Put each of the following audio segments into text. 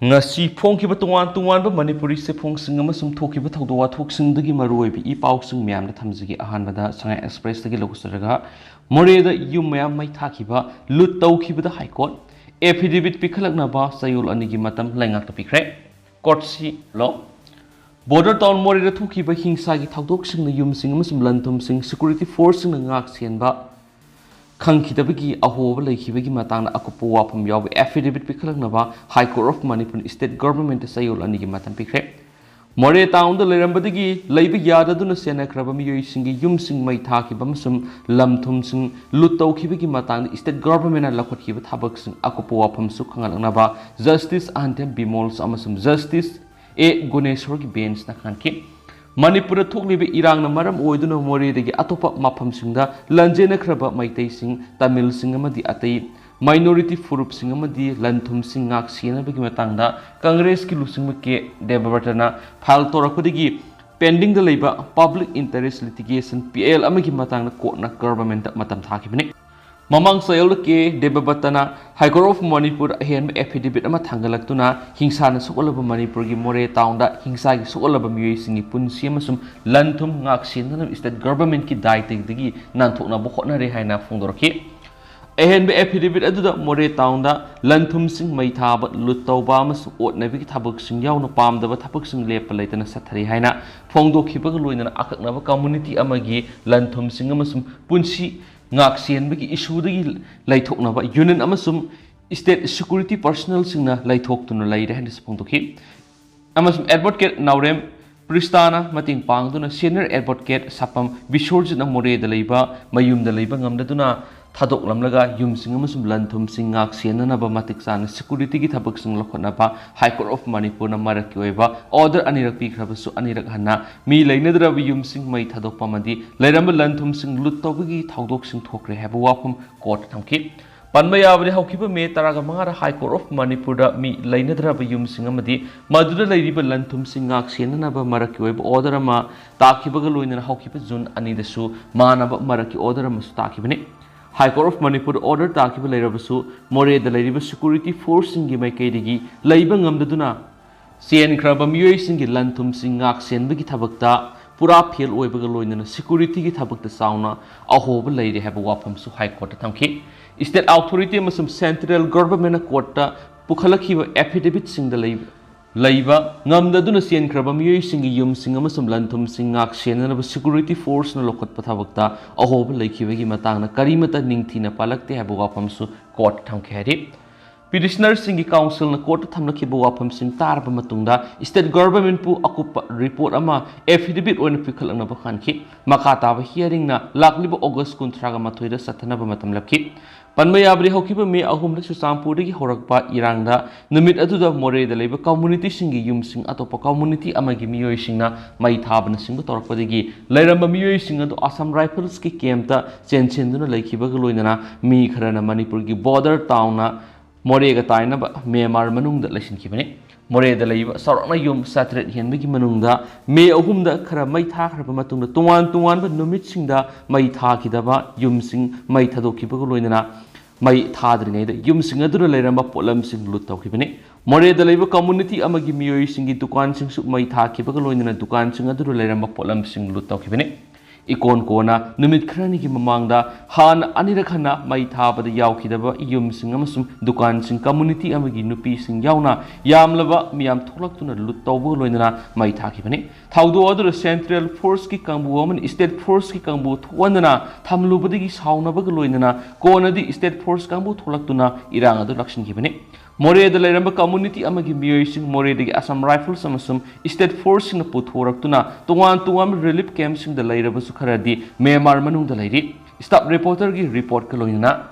ngasi phongkiba tongan tonganba manipuri se phongsing amasum thokiba thawdo wathoksingi maruoibi I pausing myamda thamjigi ahanbada Shanghai Express dagi lokusaraga Moreh da Yum Mei thakhiba lut tawkhibada High Court affidavit pikhatlaknaba chayol anigi matam laingak pikre court si law border town Moreh da thokiba hingsa gi thawdoksing na yumsing amasum lanthumsing security force na ngak sienba khangkhidabagi ahoba lekhibagi matangna akupu wafam yawi affidavit pikhatlaknaba High Court of Manipur State Government chayol anigi matam pikre Moreh town da lerambadagi leiba yadaduna senakraba miyoisingi yumsing mai thakhiba amasum lamthumsing lut tawkhibagi matangna State Government na lakhothiba thabaksing akupu wafam su khangalaknaba Justice Antem Bimols amasum Justice A Guneshwargi bench na khanki Manipur thokliba irang na maram oiduna Moreh dagi atopa maphamsingda lanjena khraba maitai sing Tamil sing amadi atai minority furup sing amadi lanthum sing ngak siena bagi matangda Congress ki lusing ke debabatana phal torakudagi pending da leiba public interest litigation PL amagi matangda court na government matam thakibani Mamang chayol ke debabatana High Court of Manipur hen affidavit ama thangalaktuna hingsa na sokolaba Manipur gi Moreh town da hingsa gi sokolaba miyoi singi punsi amasum lanthum ngak sinna state government ki daiteng dagi nanthokna bokhotna re haina phongdorki hen affidavit aduda Moreh town da lanthum sing mai thaba lut tawba amasum otnabi ki thabak sing yauna pamdaba thabak sing lepa leitana sathari haina phongdokhibaga loina akaknaba community amagi lanthum sing amasum punsi ngak sienbagi issue dagi laithoknaba union amasum state security personnel singna laithoktuna laire hen phongdokhi amasum advocate naurem Pristana mating pangduna senior advocate sapam Bisorjina Moreh da leiba mayum da leiba ngamdaduna thadoklamlaga yumsing amasum lanthum sing ngak sienanaba matik sana security gi thabak sing lokhonaba High Court of Manipur na maraki oiba order anirak pikhabasu anirak hanna mi leinadraba yumsing mai thadokpa madi leiramba lanthum sing lut tawbagi thawdok sing thokre haba wafam court thamki panba yabari hawkiba me taraga mangara High Court of Manipur da mi leinadraba yumsing amadi maduda leiriba lanthum sing ngak sienanaba maraki oiba order ama takhibaga loinana hawkiba June anidasu manaba maraki order ama su takhibani High Court of Manipur order takiba leirabasu Moreh da leiriba security force singi mai kaidigi leiba ngamdaduna sen khraba miyoi singi lanthum sing ngak senbagi thabakta pura fail oibaga loinana security gi thabakta sauna ahoba leire haba wafam su High Court thamki state authority amasum central government court ta pukhalakhiba affidavit sing da leiba ngamdaduna sen khraba miyoi singi yum sing amasum lanthum sing ngak senanaba security force na lokot pathabakta ahoba leikhibagi matangna karimata ningthina palakte haba wafam su court thamki hari petitioner singi council na court thamlakhiba wafam sing tarba matungda state government pu akupa report ama affidavit oina pikhatlaknaba khanki makataba hearing na lakliba August 13 da sathanaba matam lapki panma yabri hawkiba me ahum su champurdagi horakpa irangda numit aduda Moreh da leiba community singi yumsing atopa community amagi miyoi singna mai thabana singba torakpadagi leiramba miyoi sing adu Assam Rifles ki camp ta chenchenduna leikhibaga loinana mi kharana Manipur gi border town na Moreh ga tainaba Myanmar manungda laisinkhibani Moreh da leiba sarona yum satret henbagi manungda me ahumda khara mai thakraba matungda tungan ba numit singda mai thakhidaba yumsing mai thadokhibaga loinana mai thadringaida yumsing adura leiramba polam sing lut tawkhibani Moreh da leiba community amagi miyoi singi dukan sing su mai thakibaga loinana dukan sing adura leiramba polam sing lut tawkhibani ikon kona numit khrani gi mamangda han anirakhanna mai thabada yawkhidaba yum sing amasum dukan sing community amagi nupi sing yauna yamlaba miyam tholaktuna lut tawbu loinana mai thakibani thawdo adura central force ki kangbu aman state force ki kangbu thwanana thamlubadigi saunabaga loinana konadi state force kangbu tholaktuna irang adu lakshin kibani Moreh da leiramba community amagi miyoi sing Moreh dagi Assam Rifles amasum state force na puthoraktuna tungan relief camp sing da leiraba su kharadi Myanmar manung da leiri staff reporter gi report ka loina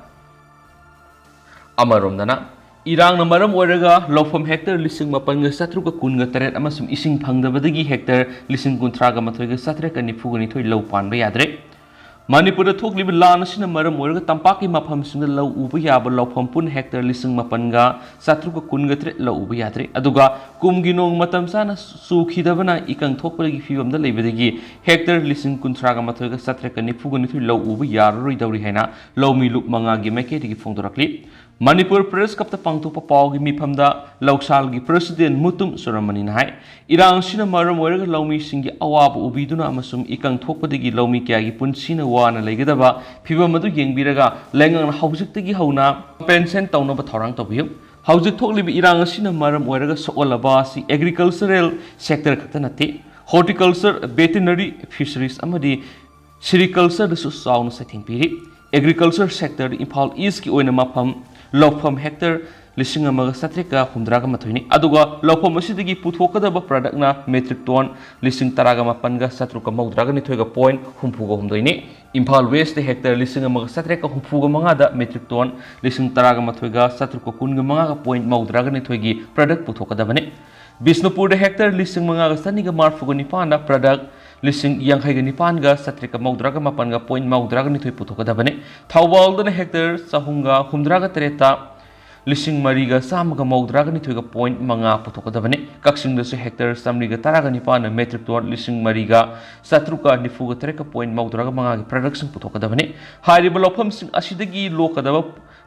amaromdana irang na maram oiraga lofam hectare lising mapan ga satru ka kun ga taret amasum ising phangdabadagi hectare lising kunthra ga mathoi ga satre ka nifugani thoi low panba yadre Manipur thokliba lan asina maram oiraga tampaki mafam singda law uba yaba lawfam pun hectare lising mapanga satruka kunga tre law uba yadre aduga kumgi nong matam sana sukhidabana ikang thokpagi fibamda leibadagi hectare lising kunthraga mathoga satreka nifugani thu law uba yarroi dawri haina law mi luk manga gi meke digi phongdorakli Manipur Press Cup the Pangtu Papagi Mipamda, Lausalgi President Mutum Suramani Hai, Iran Sina Maram Werga Lomi Singi Awab Ubiduna Amasum Ikan Tokpadigi Lomi Kiagi Punsina Wana Legadaba, Piva Madu Yang Biraga, Langan Hausik Tigi Hauna, Pensen Tauna Batorang Tobium. Hausik Tokli Iran Sina Maram Werga Soolabasi, Agricultural Sector Katanati, Horticulture, Veterinary Fisheries Amadi, Sericulture the Sound Setting Piri, Agriculture Sector Impal East Ki Oina Mapam. Lopam hectare lising amaga satrika humdraga mathoini aduga lopam asidagi puthokadaba product na metric ton lising taraga mapanga satruka maudraga nithoiga point humpuga humdoini Imphal West hectare lising amaga satrika humpuga mangada metric ton lising taraga mathoiga satruka kunga mangaga point maudraga nithoigi product puthokadabane Bisnupur hectare lising mangaga saniga marfuga nipana product lising yang hai nipan ga satrika maudraga mapan ga point maudraga ni thoi putoka dabane thawal da hectare sahunga humdraga tereta lising mariga samga maudraga ni thoi ga point manga putoka dabane kaksing da se hectare samriga taraga nipan metric ton lising mariga satruka nifuga tereka point maudraga manga gi production putoka dabane hariba lofam sing asidagi lokadaba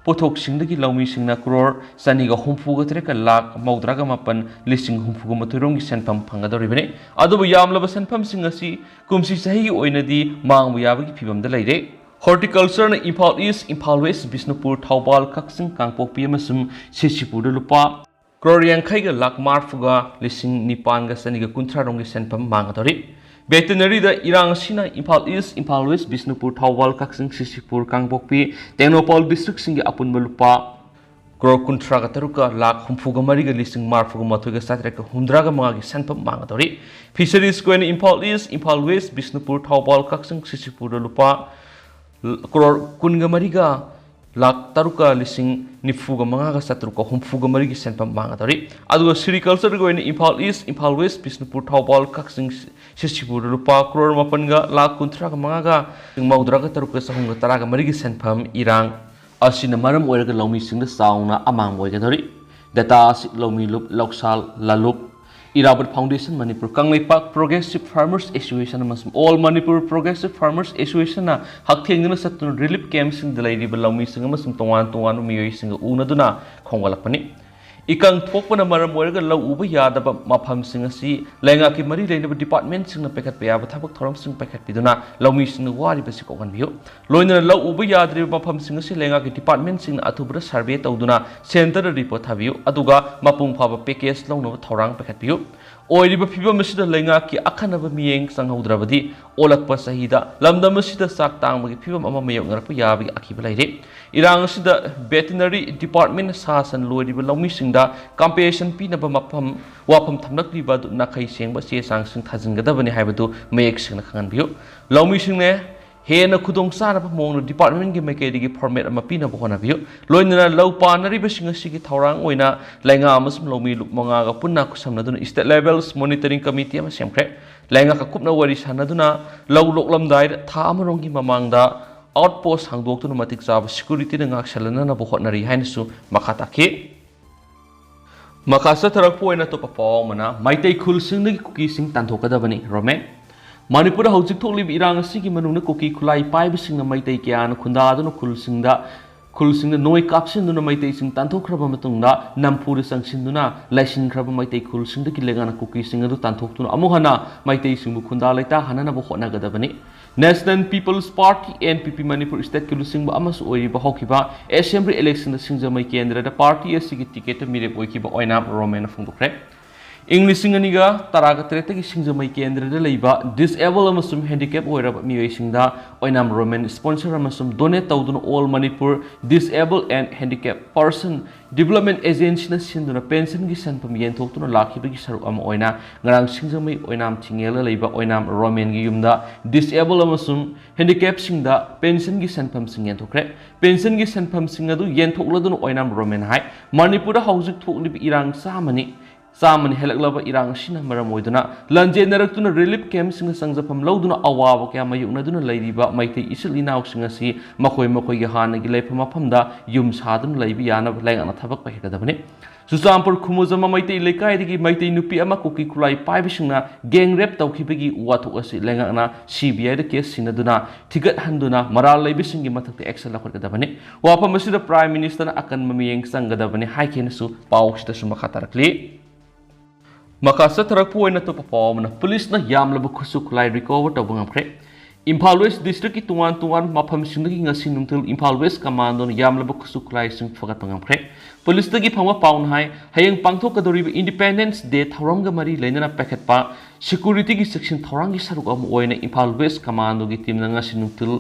pothok singdagi laumi singna crore saniga humfuga tereka lak maudraga mapan lising humfuga maturong gi senpam phangadoribane adubu yamlaba senpam singasi kumsi sahi oinadi mangbu yabagi phibamda leire Horticulture na Imphal East, Imphal West, Bisnupur, Thaubal, Kaksing, Kangpokpi amasum Sisipur lupa crore yankaiga lak marfuga lising nipan ga saniga kuntharong gi senpam mangadori Veterinary da Irang Sina, Imphal East, Imphal West, Bisnupur, Thawal, Kaksing, Sisipur, Kangpokpi, Technopol District Singi Apun Malupa, Crore Kuntraga Taruka, Lak, Humfuga Mariga, Listing Marfuga Matuga Satreka, Hundraga Magi, Sanpam Mangatori, Fisheries Square, Imphal East, Imphal West, Bisnupur, Thawal, Kaksing, Sisipur, Lupa, Crore Kunga Mariga, Lak Taruka, Listing Nifuga Manga Satruka, Humfuga Marigi, Sanpam Mangatori, Adu Sericulture going Imphal East, Imphal West, Bisnupur, Thawal, Kaksing, Sisipur lupa crore mapanga lak kuntraga mangaga maudraga taruka sahunga taraga marigi senpam irang asina maram oiraga lomi singda sauna amang oigadori data si lomi lup loksal laluk Irabat Foundation Manipur Kangleipak Progressive Farmers Association amasum All Manipur Progressive Farmers Association na hakthengna satun relief camps sing delay lomi sing amasum tongan miyoi sing unaduna khongwalapani Ikang thokpana maram oiraga lau uba yadaba mafam sing asi lenga ki mari leinaba department sing na pekat payaba thabak thoram sing pekat piduna laumi sing wari basi kokan biyo loina lau uba yadri mafam sing asi lenga ki department sing na athubra survey tawduna center report thabiyo aduga mapung phaba package launaba thorang pekat biyo oiriba phibam asida lenga ki akhanaba miyeng sanghaudrabadi olakpa sahida lamdam asida sak tangbagi phibam ama mayok ngarapa yabi akiba laire irang asida veterinary department sasan loiriba laumi sing compassion pinaba mapam wapam thamlakliba du nakhai sengba che sangsing thajingadabani haibadu mayek singna khanganbiyo laumi singne hena khudong sana ba mong department gi maikedi gi format ama pinaba honabiyo loinana lau panari ba singa sigi thorang oina lainga amasum laumi lup manga ga punna kusamna dun state levels monitoring committee ama semkre lainga ka kupna wari sanaduna lau loklamdai tha amarong gi mamangda outpost hangdoktuna matik jab security na ngaksalana na bohotnari hainasu makhataki Makasa tarakpo na to papaw mana maitay khulsing nagi cookie sing tanthokadabani Roman Manipur hojik thoklib irang asigi manungna cookie khulai paibising na maitay kya na khundaduna khulsingda noi kapsinduna maitay sing tanthokraba matungda nampura sangsinduna laisinkraba maitay khulsingda kilengana cookie sing adu tanthoktuna amuhana maitay singbu khunda laita hanana bo honagadabani National People's Party NPP Manipur State Kilusingba Amas Oiriba Hokiba Assembly Election the Singzamai Kendra the party as ticket Mirep Oikiba Oinam Roman Fundukre English Singaniga Taraga Tretaki Singzamai Kendra the Leba Disable Amasum Handicap Oiraba Mioisingda Oinam Roman sponsor Amasum Donate Taudun All Manipur Disabled and Handicapped Person Development Agency na Sinduna Pension Gisan Pamiyan Tokuna Laki Bigisaru Am Oina Ngarang Singzamai Oinam Tingela Leba Oinam Roman Giumda Disable Amasum Handicap Singda Pension Gisan Pam Singen Tokre Pension Gisan Pam Singadu Yen Tokladun Oinam Roman High Manipura Housing Toklib Irang Samani चामन हेलक्लब इरांग सिना मरम ओइदुना लंजेनरक्तुना relief camp सिंग संजफम लौदुना अवाब क्या मयुकनदुना लैरिबा मैते इसिल इनाव सिंग असि मखोय मखोय हानगी लैफम मफमदा yum सादुना लैबि याना लाइगाना थबक पाहिगदबने सुचामपुर खुमुजमा मैते लेकाइदगी मैते नुपि अमा कुकी खुलाई पाइबिसिंगना gang rape तौखिबगी वाथुक असि लेंगाना सीबीआई द केस सिनदुना थिगत हंदुना मराल लैबिसिंगी मथक्ते एक्शन लखरगदबने वाफम असिदा प्राइम मिनिस्टर अकन ममियेंग संगदबने हाइकेनसु पाउसिदसु मखा तारकली मखा सथरकपु ओइना तो पावमना पुलिसना यामलब खुसु खुलाई रिकवर तौब ngamkhre इम्फाल वेस्ट डिस्ट्रिक्ट की तुआन मफम सिंदगी ngasi nungthil Imphal west commando यामलब खुसु खुलाई सिंग फगत ngamkhre पुलिस तगी फंगवा पाउन हाय हयंग पांगथोकदोरिब इंडिपेंडेंस डे थौरंग मरी लेनना पैकेटपा सिक्योरिटी की सेक्शन थौरंगी सरुक अम ओइना इम्फाल वेस्ट कमांडो की टीम ngasi nungthil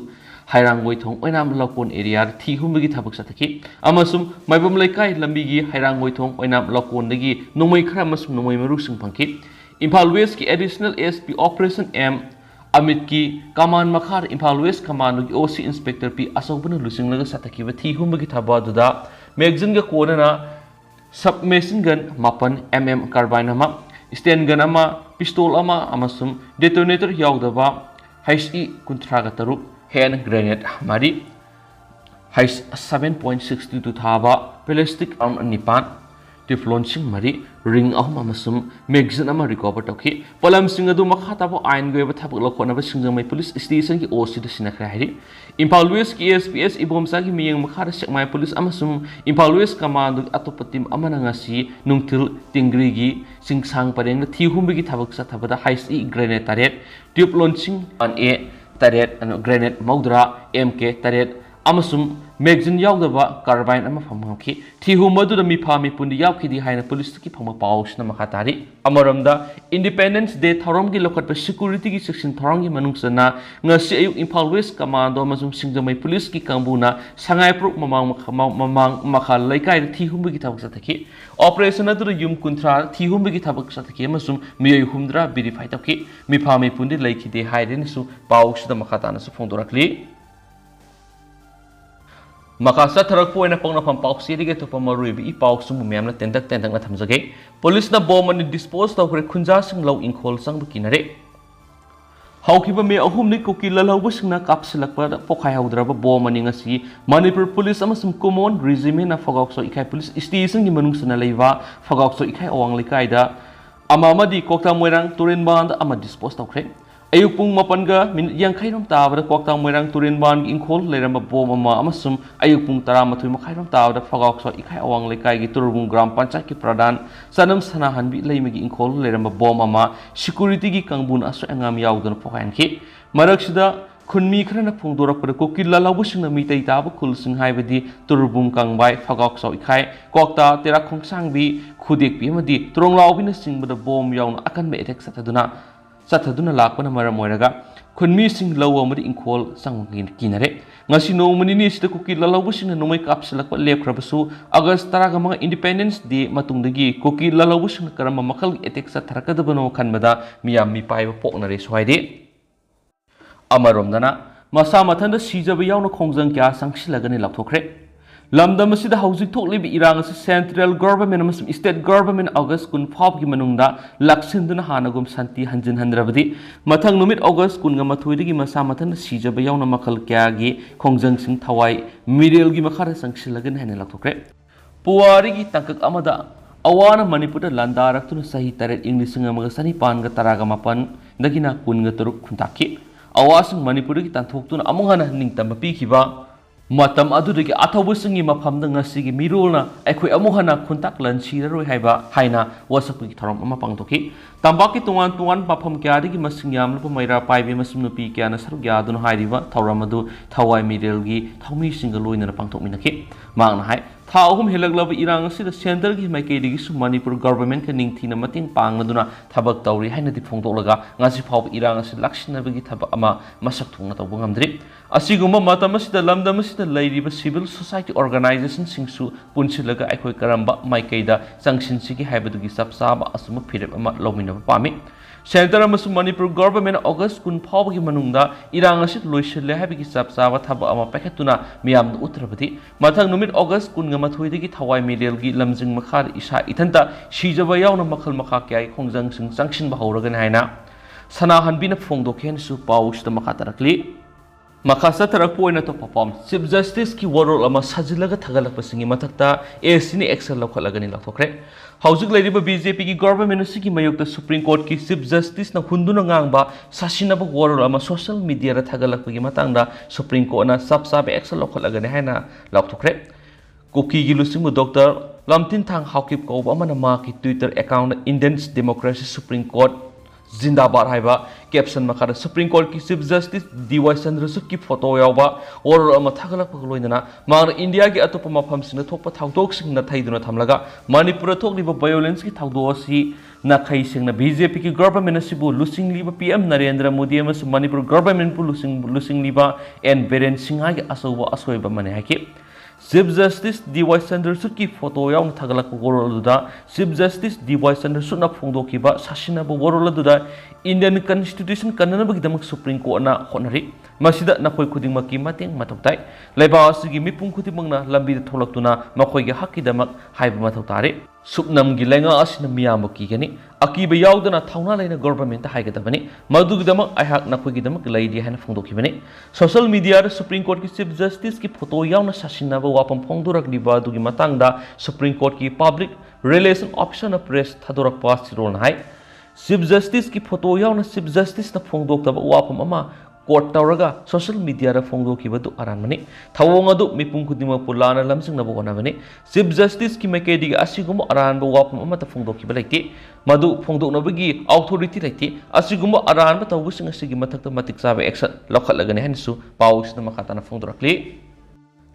हायरांगोय थों ओइनाम लकोन एरिया थी हुमगी थबक सतकी अमसुम मैबम लेकाय लंबीगी हायरांगोय थों ओइनाम लकोनदगी नोमै खरा मसुम नोमै मरुसिंग फंकी इम्फाल वेस्ट की additional SP operation M Amit की कमान मखार इम्फाल वेस्ट कमांडो की ओसी इंस्पेक्टर पी असौबन लुसिंगलग सतकीब थी हुमगी थबादुदा मैगजीन ग कोनना सबमेशन गन मापन एमएम कार्बाइन अमा स्टैंड गन अमा पिस्तौल अमा अमसुम डेटोनेटर यावदबा हाइसी कुंथ्रागा तरुक हैंड ग्रेनेड मारी हाइस 7.62 थाबा प्लास्टिक आर्म निपान टिफ्लोनसिंग मारी रिंग अहम अमसुम मैगजीन अमा रिकवर तौखि पलम सिंग अदु मखा ताबो आइन गोयब थबक लखोनब सिंगमै पुलिस स्टेशन की ओसी द सिनखरा हाइरि इम्फाल वेस्ट की एसपीएस इबोमसा की मियंग मखा सेकमाय पुलिस अमसुम इम्फाल वेस्ट कमांडो अतोप टीम अमना ngasi नुंगथिल तिंग्री की सिंगसांग परेंग थीहुमबगी थबक सथबदा हाइस ई ग्रेनेड तारेट ट्यूब लॉन्चिंग ऑन ए तारेट ग्रेनेड मौद्रा एमके तारेट अमसुम मैगजीन यावदबा कार्बाइन अमा फमखि थीहुमदुदा मिफा मिपुंदी यावखिदी हाइना पुलिस की फम पाउसना मखा तारि अमरमदा इंडिपेंडेंस डे थौरम की लोकट सिक्योरिटी की सेक्शन थौरम की मनुंगसना ngasi अयु इम्फाल वेस्ट कमांडो अमसुम सिंगजमै पुलिस की कांबुना संगाइप्रुक ममांग मखा लैकाय थीहुमबगी थबक सथखि ऑपरेशन अदुदा युम कुंथ्रा थीहुमबगी थबक सथखि अमसुम मिय हुमद्रा वेरीफाई तौखि मिफा मिपुंदी लैखिदे हाइरेनसु पाउसदा मखा तानसु फोंदोरखलि मखा सथरकपोइना पौनफम पाउसीदिगे तोपा मरुइबि इ पाउसुम म्यामना तेंदक थमजगे पुलिसना बॉम्ब अनि डिस्पोज तौखरे खुंजासिंग लौ इंखोल संग किनरे हौखिबा मे अहुमनि कुकी ललौबसिंगना कापसिलकपा पोखाय हौद्रबा बॉम्ब अनि ngasi मणिपुर पुलिस अमसुम कॉमन रेजिमेंट ना फगौक्सो इखाय पुलिस स्टेशन की मनुंगसना लेवा फगौक्सो इखाय अवांग लेकायदा अमामदी कोक्ता मोइरांग तुरेनबांद अमा डिस्पोज तौखरे अयुक पुंग मपनगा मिनिट यांखैरम ताबदा कोक्ता मोइरांग तुरेनबान इंखोल लेरम बोम अमा अमसुम अयुक पुंग 13 मखैरम ताबदा फगौक्सो इखाय अवांग लेकाय की तुरुबुंग ग्राम पंचायत की प्रधान सनम सनाहनबी लेमगी इंखोल लेरम बोम अमा सिक्योरिटी की कांगबुन असो अंगाम यावदन पोखायनखि मरकसिदा खुनमी खरना फोंदोरकपद कुकी ललौबसिंगना मितै ताब खुलसिंग हाइबदी तुरुबुंग कांगबाय फगौक्सो इखाय कोक्ता तेरा खोंगसांगबी खुदेकबी अमदी तुरंगलाउबिना सिंगबदा बोम यावना अकनबे एटेक सथदुना लाकपना मरम ओइरगा खुनमी सिंग लौ अमदी इंखोल संग किनरे ngasi नोमनिनि सिदा कुकी ललौबसिंगना नोमै कापसिलकपा लेखरबसु अगस्त 15 इंडिपेंडेंस डे मतुंगदगी कुकी ललौबसिंगना करम मखल एटेक सथरकदबनो खनबदा मियाम मी पाइबा पोकनरे सोहाइदे अमरोमदना मसा मथंद सीजब यावना खोंजंग क्या संगसिलगने लखोखरे लमदम असिदा हौजिक थोकलिबि इरांग अस सेंट्रल गवर्नमेंट अमसुम स्टेट गवर्नमेंट अगस्त 10 फाव की मनुंगदा लक्सिंदुना हानगुम शांति हंजिन हंद्रबदि मथंग नुमित अगस्त 10 मसा मथंद सीजब यावना मखल क्यागी खोंजंग सिंग थवाई मिरेल की मखार संगसिलगने हने लखोखरे पुवारी की तंकक अमदा अवाना मणिपुर लंदारक्तुना सही 3 इंग्लिश संगमग सनी पानग तरागा मापन दगिना कुनग तरुक खुंताकी अवासिंग मणिपुर की तंथोक्तुना अमुंगना निंगतम पीखिबा matam adudagi athawbusingi mafamda ngasigi mirolna aikhoi amuhana khuntak lansiraroi haiba haina wasapki thorom ama pangtoki tambaki tuan mafam kyadagi masing yamlupa maira paibe masum nupi kyana saru gyadun hairiba thoramadu thawai mirelgi thawmi singa loinana pangtokminaki mangna hai tha ahum helaglaba irang asida center gi maikaidigi su manipur government ka ningthina mating pangladuna thabak tawri haina di phongtolaga ngasi phawb irang asida lakshinabagi thaba ama masak thungna tawbu ngamdri asigumba matam asida lamdam asida lairiba civil society organization singsu punsilaga aikhoi karamba maikaida sangshin sigi haibadugi sapsaba asuma phirep ama lominaba pami Center amasung Manipur government August kun phawgi manungda irang asit loisille habigi chap chawa thaba ama pakhatuna miyam utrabati mathang numit August kun nga mathoidagi thawai medial gi lamjing makhar isa ithanta sijaba yauna makhal makha kyai khongjang sing changsin bahawragan haina sana hanbina phongdokhen su pawsta makatarakli Makasa tarakpo na to papam Chief Justice ki warol ama sajilaga thagalakpasingi mathakta ASCni action laukhalagani laukthokre Haujik lairiba BJP ki government asigi mayokta Supreme Court ki Chief Justice na khunduna ngangba sasinaba warol ama social media ra thagalakpagi matangda Supreme Court na sabsabe action laukhalagani haina laukthokre Koki gi lusimu Dr. Lamtin Thang Haukip Kauba amana ma ki Twitter account Indian Democracy Supreme Court Zindabad haiba caption makara Supreme Court ki Chief Justice DY Chandrasut ki photo yawba or ama thagalak pagloinana mang India ki atopa mafam sing thokpa thawdok sing na thaiduna thamlaga Manipur thokliba violence ki thawdo asi na khai sing na BJP ki government asibu lusing liba PM Narendra Modi amas Manipur government pu lusing liba and Beren Singha ki asoiba mane haki Chief Justice DY Chandrasut ki photo yaw thagalak goroluda Chief Justice DY Chandrasut na phongdokiba sasinaba goroluda Indian Constitution kananabagdamak Supreme Court na honari masida nakoi khudingmaki mateng matautai laiba asigi mipung khudimangna lambida tholaktuna makoigi hakkidamak haiba mathautare supnamgi lenga asina miyamaki gani akiba yaudana thauna laina government ta haigadabani madugidamak aihak nakoigidamak laidi hana phongdokibani social media ra Supreme Court ki Chief Justice ki photo yauna sasinaba wapam phongdorakliba dugi matangda Supreme Court ki Public Relation Officer na press thadorakpa sirol hai Chief Justice ki photo yauna Chief Justice na phongdoktaba wapam ama court tawraga social media ra phongdokibadu aranmani thawong adu mipung khudima pulana lamsingnaba wanabani Chief Justice ki maikedi asigum aranba wapam ama ta phongdokiba laiti madu phongdoknabagi authority laiti asigum aranba tawbusing asigi mathakta matik chabe action lokhatlagani hansu pawsna makatana phongdorakli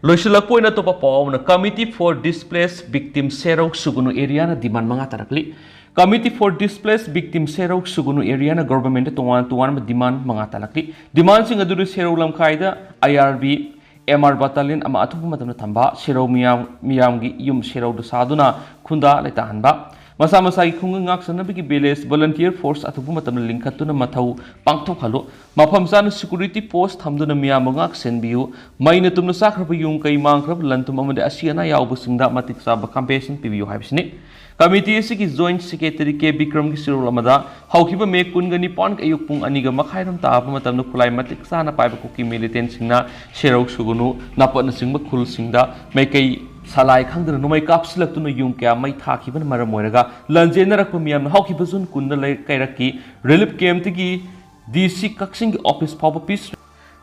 Loisilakpo na to papaw na Committee for Displaced Victims Serok Sugunu area na demand mga tarakli Committee for Displaced Victims Serok Sugunu area na government tuwan demand mga talakli demand sing aduru Serok lamkaida IRB MR Battalion ama atupu matam na tamba Serok miyamgi yum Serok dosaduna khunda laitahanba Masa-masa ikhung ngak sanabigi village volunteer force atupu matam na lingkatuna mathau pangthokhalo mafamsan security post thamduna miyam ngak senbiu maina tumna sakraba yung kai mangkrab lantum amade asiana yaubusingda matik saba campaign pibiu haibisni Committee asigi Joint Secretary K. Bikram ki sirul amada haukiba me kungani pon ayuk pung aniga makhairam taapa matamna kulai matik sana paiba kuki militant singna Serok Sugunu napat na singba khul singda may kay salai khangdana numay kapsilaktuna yung kaya may thakhiba na maramoiraga lanjenarakpa miyam na haukiba zun kunna lay kairaki relief camp tigi DC Kaksing office papa peace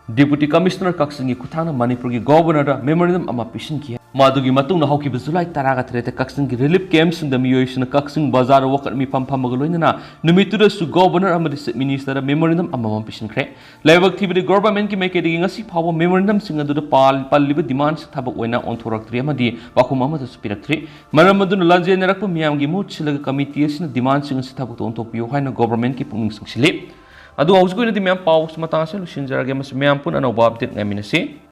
Deputy Commissioner Kaksing kuthana Manipur ki Governor memorandum ama pisin ki Madugi matung na haukiba July taraga trete Kaksing relief camps in the miyoisna Kaksing bazar wakat mi pampamagaloy na numitura su Governor ama Minister memorandum ama mampisin kre laibag thibidi government ki may kedi ngasi pawa memorandum singa do palliba demands thabak oina onthorak tri amadi bakum ama spirak tri maramadun lanje narakpa miyam gi mut silaga committee asina demands singa thabak ontok piyo haina government ki pungning singsilip adu hausko ina di miyam paws matang sa lusinjarage mas miyam pun ano update ngamin si